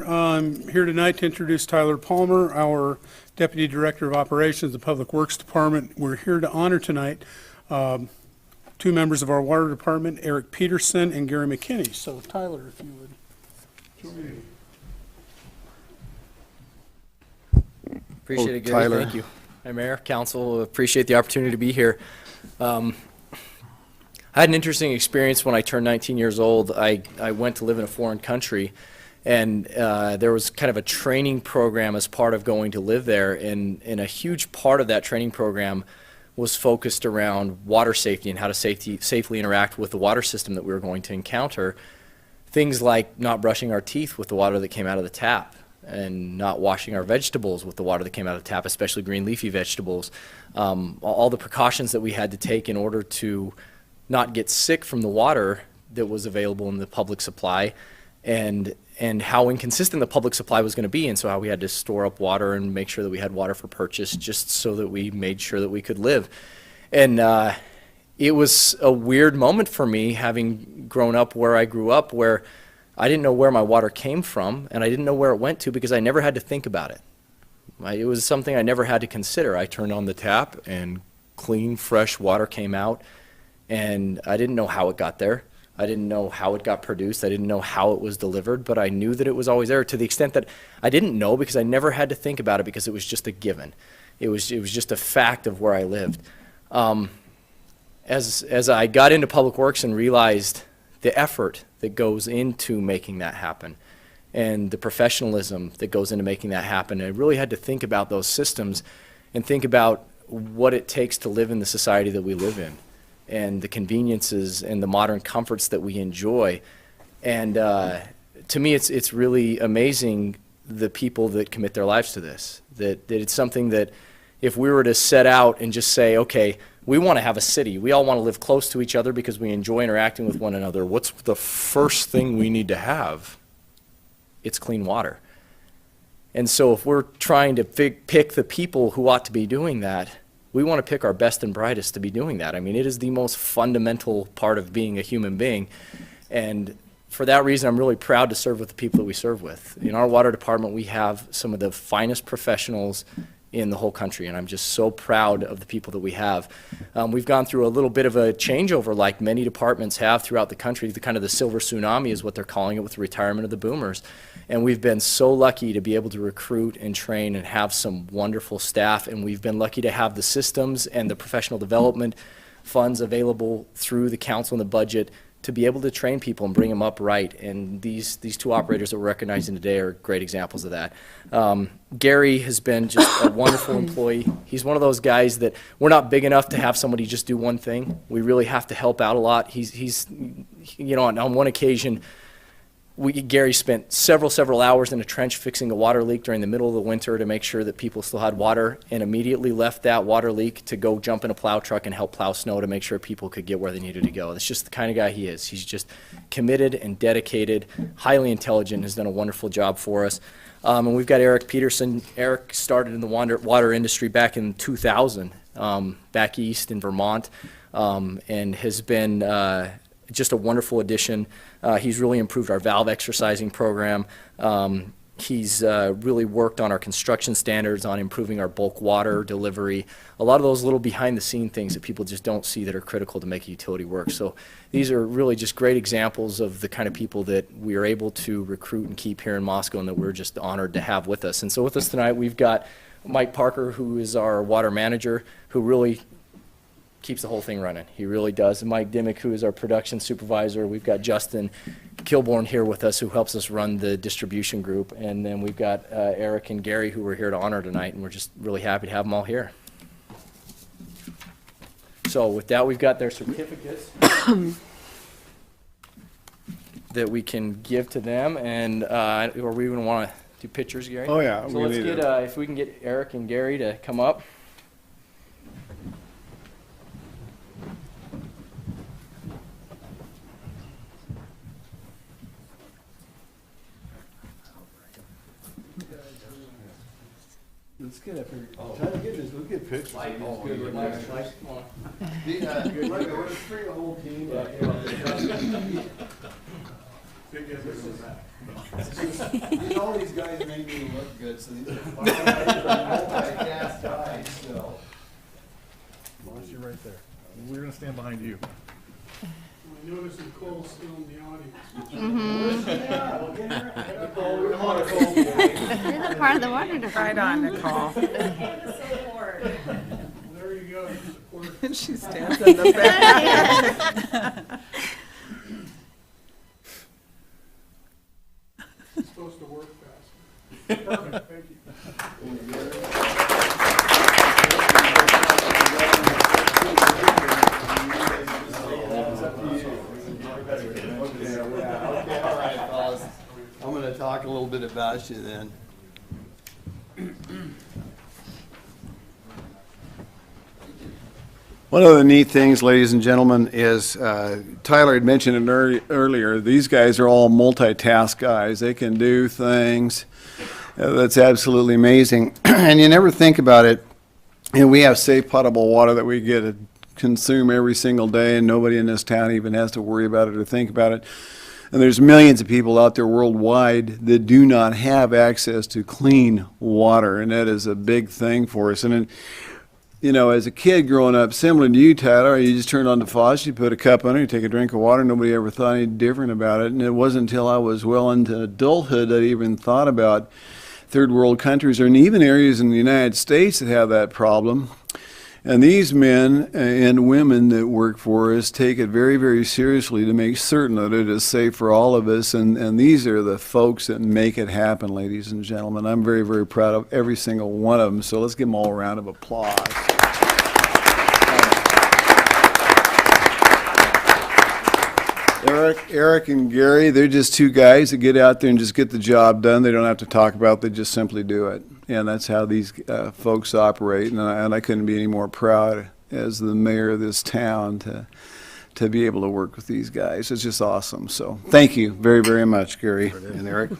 I'm here tonight to introduce Tyler Palmer, our Deputy Director of Operations, the Public Works Department. We're here to honor tonight two members of our Water Department, Eric Peterson and Gary McKinney. So Tyler, if you would join me. Appreciate it, Gary. Tyler. Thank you. Hi, Mayor, Council. Appreciate the opportunity to be here. I had an interesting experience when I turned 19 years old. I went to live in a foreign country, and there was kind of a training program as part of going to live there, and a huge part of that training program was focused around water safety and how to safely interact with the water system that we were going to encounter. Things like not brushing our teeth with the water that came out of the tap, and not washing our vegetables with the water that came out of the tap, especially green leafy vegetables. All the precautions that we had to take in order to not get sick from the water that was available in the public supply, and how inconsistent the public supply was going to be, and so how we had to store up water and make sure that we had water for purchase just so that we made sure that we could live. And it was a weird moment for me, having grown up where I grew up, where I didn't know where my water came from, and I didn't know where it went to because I never had to think about it. It was something I never had to consider. I turned on the tap and clean, fresh water came out, and I didn't know how it got there. I didn't know how it got produced. I didn't know how it was delivered, but I knew that it was always there, to the extent that I didn't know because I never had to think about it because it was just a given. It was just a fact of where I lived. As I got into public works and realized the effort that goes into making that happen and the professionalism that goes into making that happen, I really had to think about those systems and think about what it takes to live in the society that we live in, and the conveniences and the modern comforts that we enjoy. And to me, it's really amazing the people that commit their lives to this, that it's something that if we were to set out and just say, okay, we want to have a city, we all want to live close to each other because we enjoy interacting with one another, what's the first thing we need to have? It's clean water. And so if we're trying to pick the people who ought to be doing that, we want to pick our best and brightest to be doing that. I mean, it is the most fundamental part of being a human being. And for that reason, I'm really proud to serve with the people that we serve with. In our water department, we have some of the finest professionals in the whole country, and I'm just so proud of the people that we have. We've gone through a little bit of a changeover, like many departments have throughout the country. The kind of the silver tsunami is what they're calling it, with the retirement of the boomers. And we've been so lucky to be able to recruit and train and have some wonderful staff, and we've been lucky to have the systems and the professional development funds available through the council and the budget to be able to train people and bring them up right. And these two operators that we're recognizing today are great examples of that. Gary has been just a wonderful employee. He's one of those guys that we're not big enough to have somebody just do one thing. We really have to help out a lot. He's you know, on one occasion, Gary spent several hours in a trench fixing a water leak during the middle of the winter to make sure that people still had water, and immediately left that water leak to go jump in a plow truck and help plow snow to make sure people could get where they needed to go. That's just the kind of guy he is. He's just committed and dedicated, highly intelligent, has done a wonderful job for us. And we've got Eric Peterson. Eric started in the water industry back in 2000, back east in Vermont, and has been just a wonderful addition. He's really improved our valve exercising program. He's really worked on our construction standards, on improving our bulk water delivery, a lot of those little behind the scene things that people just don't see that are critical to make a utility work. So these are really just great examples of the kind of people that we are able to recruit and keep here in Moscow, and that we're just honored to have with us. And so with us tonight, we've got Mike Parker, who is our water manager, who really keeps the whole thing running. He really does. And Mike Dimmick, who is our production supervisor. We've got Justin Kilborn here with us, who helps us run the distribution group. And then we've got Eric and Gary, who we're here to honor tonight, and we're just really happy to have them all here. So with that, we've got their certificates that we can give to them, and or we even want to do pictures, Gary? Oh yeah. So let's get, if we can get Eric and Gary to come up. Let's get up here. Try to get this. We'll get pictures. Mike, It's oh, good you're with Mike, that. Mike, come on. Let's bring the whole team back. All these guys make me look good, so these are multi-cast guys, so. Lost you right there. We're gonna stand behind you. I noticed Nicole's still in the audience. You're the part of the water department. Right on, Nicole. There you go. Support. She stands in the back. It's supposed to work fast. Perfect, thank you. Okay, all right, fellas. I'm gonna talk a little bit about you then. One of the neat things, ladies and gentlemen, is Tyler had mentioned it earlier. These guys are all multitask guys. They can do things. That's absolutely amazing. And you never think about it. You know, we have safe potable water that we get to consume every single day, and nobody in this town even has to worry about it or think about it. And there's millions of people out there worldwide that do not have access to clean water, and that is a big thing for us. And you know, as a kid growing up, similar to you, Tyler, you just turned on the faucet, you put a cup on it, you take a drink of water. Nobody ever thought any different about it. And it wasn't until I was well into adulthood that I even thought about third world countries, or even areas in the United States that have that problem. And these men and women that work for us take it very, very seriously to make certain that it is safe for all of us. And these are the folks that make it happen, ladies and gentlemen. I'm very, very proud of every single one of them. So let's give them all a round of applause. Eric and Gary, they're just two guys that get out there and just get the job done. They don't have to talk about it, they just simply do it. And that's how these folks operate. And I couldn't be any more proud as the mayor of this town to be able to work with these guys. It's just awesome. So thank you very, very much, Gary and Eric.